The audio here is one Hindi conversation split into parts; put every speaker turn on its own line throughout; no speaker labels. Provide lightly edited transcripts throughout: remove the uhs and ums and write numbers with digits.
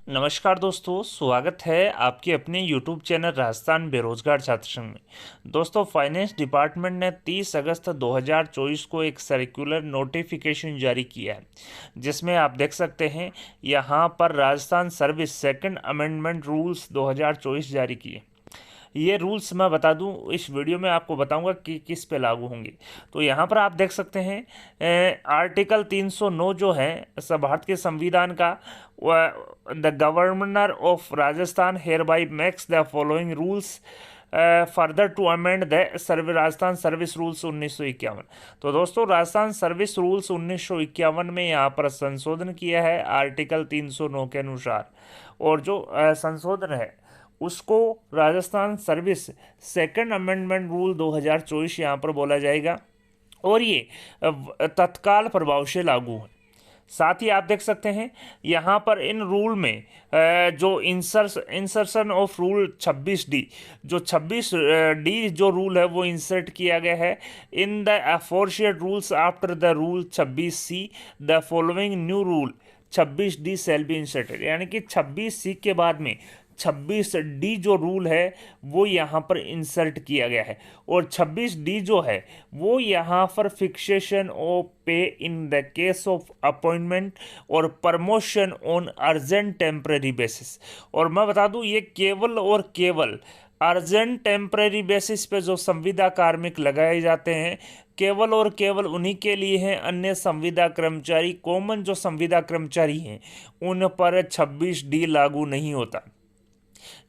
नमस्कार दोस्तों, स्वागत है आपके अपने YouTube चैनल राजस्थान बेरोजगार छात्र संघ में। दोस्तों, फाइनेंस डिपार्टमेंट ने 30 अगस्त 2024 को एक सर्कुलर नोटिफिकेशन जारी किया है, जिसमें आप देख सकते हैं यहाँ पर Rajasthan service second amendment rules 2024 जारी किए। ये रूल्स मैं बता दूं, इस वीडियो में आपको बताऊंगा कि किस पे लागू होंगे। तो यहाँ पर आप देख सकते हैं आर्टिकल 309 जो है भारत के संविधान का, the governor of Rajasthan hereby makes the following rules further to amend the Rajasthan service rules 1951। तो दोस्तों, राजस्थान सर्विस रूल्स 1951 में यहाँ पर संशोधन किया है आर्टिकल 309 के अनुसार। और जो संशोधन है उसको Rajasthan service second amendment rule 2024 यहाँ पर बोला जाएगा, और ये तत्काल प्रभाव से लागू है। साथ ही आप देख सकते हैं यहाँ पर इन रूल में जो इंसर्शन ऑफ रूल 26D, जो 26D जो रूल है वो इंसर्ट किया गया है in the aforesaid rules after the rule 26C the following new rule 26D shall be inserted. यानी कि 26C के बाद में 26D जो रूल है वो यहाँ पर इंसर्ट किया गया है, और 26D जो है वो यहाँ पर fixation of pay in the case of appointment और promotion on urgent temporary basis. और मैं बता दूं, ये केवल और केवल अर्जेंट टेम्परेरी बेसिस पे जो संविदा कार्मिक लगाए जाते हैं, केवल और केवल उन्हीं के लिए हैं। अन्य संविदा कर्मचारी, कॉमन जो संविदा कर्मचारी हैं, उन पर 26D लागू नहीं होता।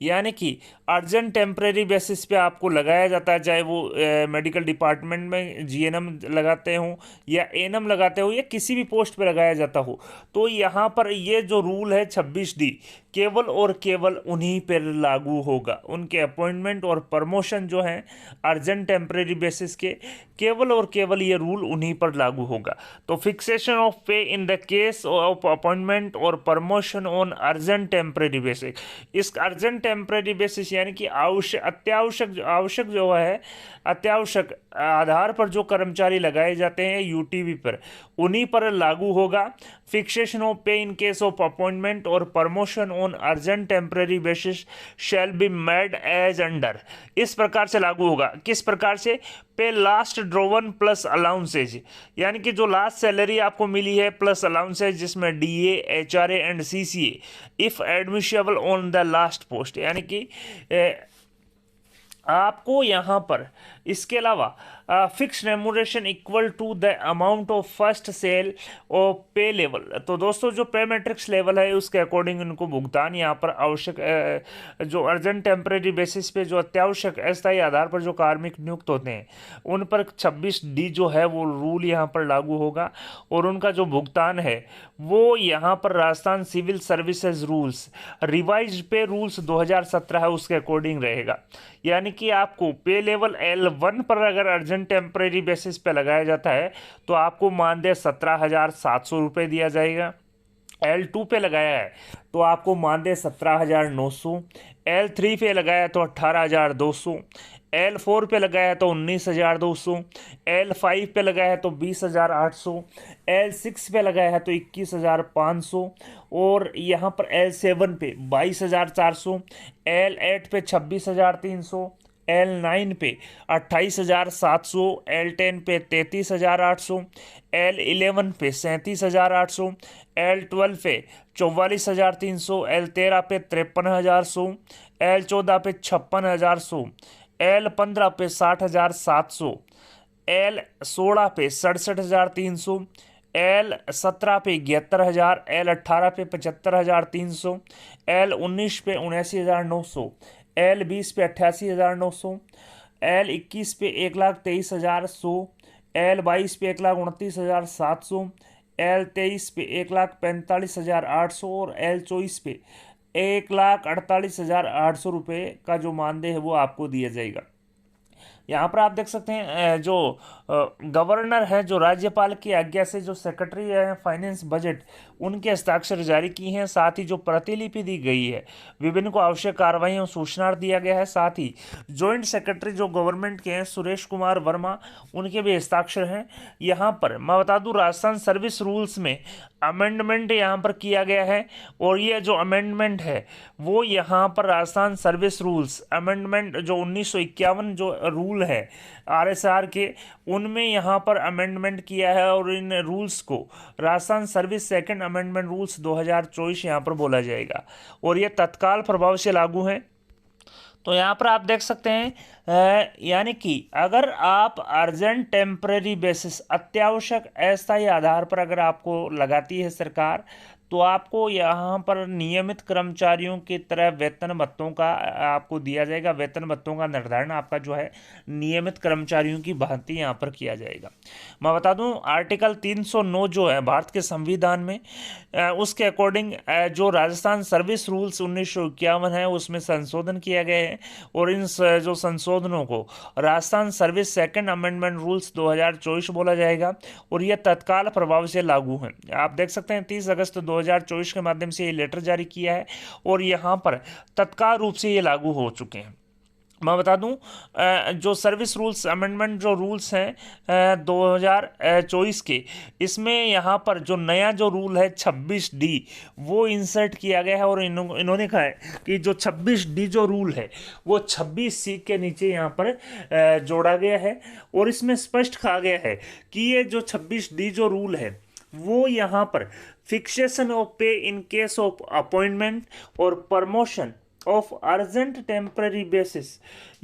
यानी कि अर्जेंट टेम्परेरी बेसिस पे आपको लगाया जाता है, चाहे वो मेडिकल डिपार्टमेंट में जीएनएम लगाते हो या एएनएम लगाते हो या किसी भी पोस्ट पे लगाया जाता हो। तो यहाँ पर ये जो रूल है 26D केवल और केवल उन्हीं पर लागू होगा। उनके अपॉइंटमेंट और प्रमोशन जो हैं अर्जेंट टेम्परेरी बेसिस के, केवल और केवल ये रूल उन्हीं पर लागू होगा। तो fixation of pay in the case of appointment और promotion on urgent temporary basis, इस अर्जेंट टेम्परेरी बेसिस यानी कि आवश्यक जो है, अत्यावश्यक आधार पर जो कर्मचारी लगाए जाते हैं यूटीवी पर, उन्हीं पर लागू होगा। Fixation of pay in case of appointment और promotion on urgent temporary basis shall be made as under, इस प्रकार से लागू होगा। किस प्रकार से? पे लास्ट ड्रोवन प्लस अलाउंसेज, यानी कि जो लास्ट सैलरी आपको मिली है प्लस अलाउंसेज, जिसमें DA, HRA and CCA if admissible on the last post, यानी कि आपको यहाँ पर इसके अलावा fix remuneration equal to the amount of first cell of pay level. तो दोस्तों, जो पे मैट्रिक्स लेवल है उसके अकॉर्डिंग उनको भुगतान यहाँ पर आवश्यक, जो अर्जेंट टेम्परेरी बेसिस पे जो अत्यावश्यक अस्थायी आधार पर जो कार्मिक नियुक्त होते हैं उन पर 26D जो है वो रूल यहाँ पर लागू होगा, और उनका जो भुगतान है वो यहाँ पर Rajasthan civil services rules revised pay rules 2017 है उसके अकॉर्डिंग रहेगा। यानी कि आपको पे लेवल L1 पर अगर अर्जेंट टेम्परेरी बेसिस पे लगाया जाता है तो आपको मानदेय 17,700 रुपये दिया जाएगा। L2 पे लगाया है तो आपको मानदेय 17,900, L3 पे लगाया तो 18,200, L4 पे लगाया तो 19,200, L5 पे लगाया है तो 20,800, L6 पे लगाया है तो 21,500, और यहाँ पर L7 पे 22,400, L8 पे 26,300, L9 पे 28,700, L10 पे 33,800, L11 पे 37,800, L12 पे 44,300, L13 पे 53,100, L14 पे 56,100, L15 पे 60,700, L16 पे 67,300, L17 पे 71,000, L18 पे 75,300, L19 पे 79,900, L20 पे 88,900, L21 पे 1,23,100, L22 पे 1,29,700, L23 पे 1,45,800 और L24 पे 1,48,800 रुपये का जो मानदेय है वो आपको दिया जाएगा। यहाँ पर आप देख सकते हैं जो गवर्नर है, जो राज्यपाल की आज्ञा से जो सेक्रेटरी है फाइनेंस बजट, उनके हस्ताक्षर जारी किए हैं। साथ ही जो प्रतिलिपि दी गई है, विभिन्न को आवश्यक कार्रवाई और सूचना दिया गया है। साथ ही जॉइंट सेक्रेटरी जो गवर्नमेंट के हैं सुरेश कुमार वर्मा, उनके भी हस्ताक्षर हैं। यहाँ पर मैं बता दूं, राजस्थान सर्विस रूल्स में अमेंडमेंट यहाँ पर किया गया है, और ये जो अमेंडमेंट है वो यहाँ पर राजस्थान सर्विस रूल्स अमेंडमेंट जो 1951 जो रूल है RSR के, उनमें यहाँ पर अमेंडमेंट किया है, और इन रूल्स को Rajasthan service second amendment rules 2024 यहाँ पर बोला जाएगा, और ये तत्काल प्रभाव से लागू है। तो यहाँ पर आप देख सकते हैं, यानी कि अगर आप अर्जेंट टेम्परेरी बेसिस अत्यावश्यक अस्थायी आधार पर अगर आपको लगाती है सरकार, तो आपको यहाँ पर नियमित कर्मचारियों की तरह वेतन भत्तों का आपको दिया जाएगा। वेतन भत्तों का निर्धारण आपका जो है नियमित कर्मचारियों की भांति यहाँ पर किया जाएगा। मैं बता दूं, आर्टिकल 309 जो है भारत के संविधान में, उसके अकॉर्डिंग जो राजस्थान सर्विस रूल्स 1951 है उसमें संशोधन किया गया है, और इन जो संशोधनों को Rajasthan service second amendment rules 2024 बोला जाएगा, और यह तत्काल प्रभाव से लागू है। आप देख सकते हैं 30 अगस्त 2024 के माध्यम से ये लेटर जारी किया है, और यहाँ पर तत्काल रूप से ये लागू हो चुके हैं। मैं बता दूं, जो सर्विस रूल्स अमेंडमेंट जो रूल्स हैं 2024 के, इसमें यहाँ पर जो नया जो रूल है 26D वो इंसर्ट किया गया है, और इन्होंने कहा है कि जो 26D जो रूल है वो 26C के नीचे यहाँ पर जोड़ा गया है, और इसमें स्पष्ट कहा गया है कि ये जो 26D जो रूल है वो यहाँ पर fixation of pay in case of appointment और promotion of urgent temporary basis,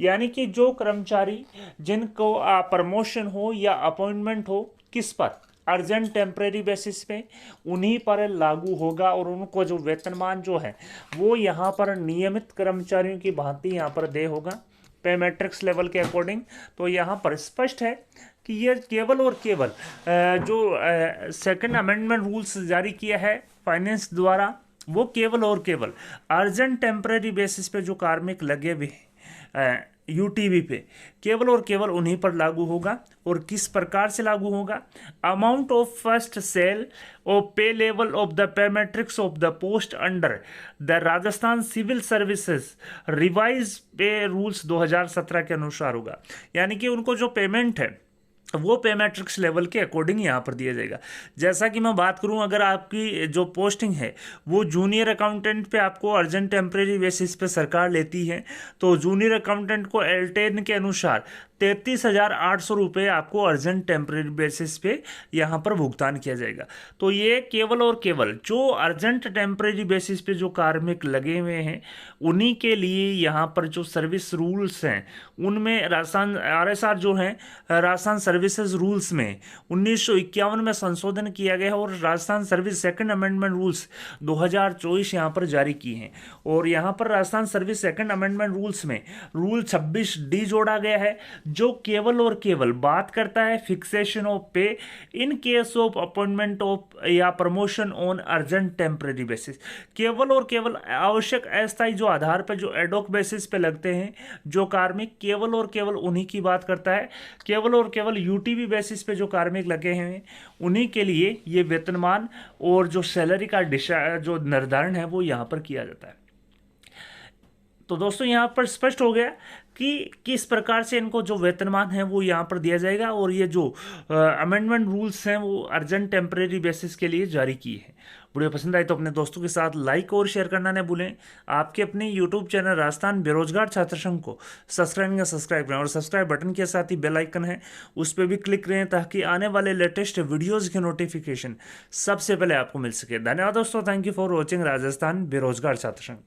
यानी कि जो कर्मचारी जिनको प्रमोशन हो या अपॉइंटमेंट हो किस पर, अर्जेंट टेम्परेरी बेसिस पे, उन्हीं पर लागू होगा, और उनको जो वेतनमान जो है वो यहाँ पर नियमित कर्मचारियों की भांति यहाँ पर दे होगा पे मैट्रिक्स लेवल के अकॉर्डिंग। तो यहाँ पर स्पष्ट है कि ये केवल और केवल जो सेकंड अमेंडमेंट रूल्स जारी किया है फाइनेंस द्वारा, वो केवल और केवल अर्जेंट टेम्परेरी बेसिस पे जो कार्मिक लगे हुए हैं UTV पे, केवल और केवल उन्हीं पर लागू होगा। और किस प्रकार से लागू होगा, amount of first cell of pay level of the pay matrix of the post under the Rajasthan civil services revise pay rules 2017 के अनुसार होगा। यानी कि उनको जो पेमेंट है वो पे मैट्रिक्स लेवल के अकॉर्डिंग यहाँ पर दिया जाएगा। जैसा कि मैं बात करूँ, अगर आपकी जो पोस्टिंग है वो जूनियर अकाउंटेंट पे आपको अर्जेंट टेम्परेरी बेसिस पे सरकार लेती है, तो जूनियर अकाउंटेंट को L10 के अनुसार 33,800 रुपये आपको अर्जेंट टेम्परेरी बेसिस पे यहाँ पर भुगतान किया जाएगा। तो ये केवल और केवल जो अर्जेंट टेम्परेरी बेसिस पे जो कार्मिक लगे हुए हैं उन्हीं के लिए यहाँ पर जो सर्विस रूल्स हैं उनमें राजस्थान RSR जो है राजस्थान सर्विसेज रूल्स में 1951 में संशोधन किया गया है, और Rajasthan service second amendment rules 2024 यहाँ पर जारी किए हैं। और यहाँ पर Rajasthan service second amendment rules में रूल 26D जोड़ा गया है, जो केवल और केवल बात करता है fixation of pay in case of appointment of या promotion on urgent temporary basis. केवल और केवल आवश्यक अस्थायी जो आधार पर जो एडॉक बेसिस पे लगते हैं जो कार्मिक, केवल और केवल उन्हीं की बात करता है। केवल और केवल UTV बेसिस पे जो कार्मिक लगे हैं उन्हीं के लिए ये वेतनमान और जो सैलरी का जो निर्धारण है वो यहाँ पर किया जाता है। तो दोस्तों यहाँ पर स्पष्ट हो गया कि किस प्रकार से इनको जो वेतनमान है वो यहाँ पर दिया जाएगा, और ये जो अमेंडमेंट रूल्स हैं वो अर्जेंट टेम्परेरी बेसिस के लिए जारी की है। वीडियो पसंद आई तो अपने दोस्तों के साथ लाइक और शेयर करना न भूलें। आपके अपने यूट्यूब चैनल राजस्थान बेरोजगार छात्र संघ को सब्सक्राइब करें, और सब्सक्राइब बटन के साथ ही बेल आइकन है उस पर भी क्लिक करें, ताकि आने वाले लेटेस्ट वीडियोज़ के नोटिफिकेशन सबसे पहले आपको मिल सके। धन्यवाद दोस्तों, thank you for watching Rajasthan बेरोजगार छात्र संघ।